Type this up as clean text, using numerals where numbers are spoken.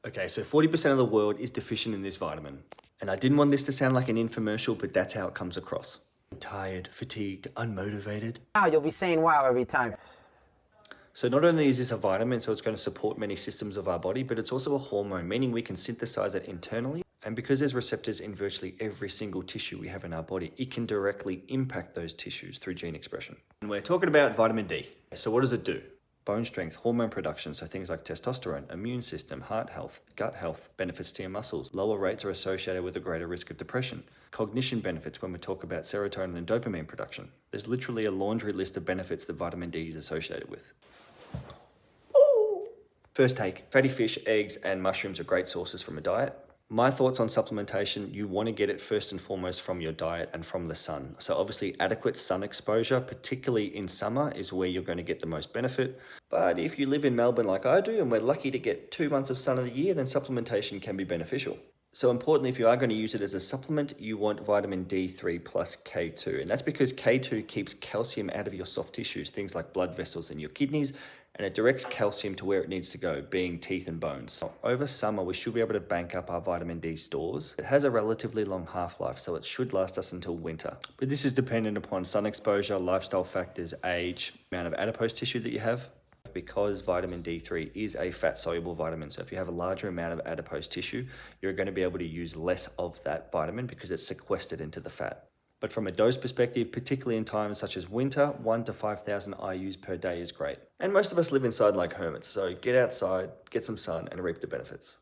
Okay, so 40% of the world is deficient in this vitamin. And I didn't want this to sound like an infomercial, but that's how it comes across. Tired, fatigued, unmotivated. Now you'll be saying wow every time. So not only is this a vitamin, so it's going to support many systems of our body, but it's also a hormone, meaning we can synthesize it internally. And because there's receptors in virtually every single tissue we have in our body, it can directly impact those tissues through gene expression. And we're talking about vitamin D. So what does it do? Bone strength, hormone production, so things like testosterone, immune system, heart health, gut health, benefits to your muscles. Lower rates are associated with a greater risk of depression. Cognition benefits when we talk about serotonin and dopamine production. There's literally a laundry list of benefits that vitamin D is associated with. First take, fatty fish, eggs, and mushrooms are great sources from a diet. My thoughts on supplementation, you want to get it first and foremost from your diet and from the sun. So obviously adequate sun exposure, particularly in summer, is where you're going to get the most benefit. But if you live in Melbourne like I do, and we're lucky to get 2 months of sun of the year, then supplementation can be beneficial. So importantly, if you are going to use it as a supplement, you want vitamin D3 plus K2. And that's because K2 keeps calcium out of your soft tissues, things like blood vessels in your kidneys, and it directs calcium to where it needs to go, being teeth and bones. Over summer, we should be able to bank up our vitamin D stores. It has a relatively long half-life, so it should last us until winter. But this is dependent upon sun exposure, lifestyle factors, age, amount of adipose tissue that you have. Because vitamin D3 is a fat-soluble vitamin, so if you have a larger amount of adipose tissue, you're going to be able to use less of that vitamin because it's sequestered into the fat. But from a dose perspective, particularly in times such as winter, 1 to 5,000 IUs per day is great. And most of us live inside like hermits, so get outside, get some sun, and reap the benefits.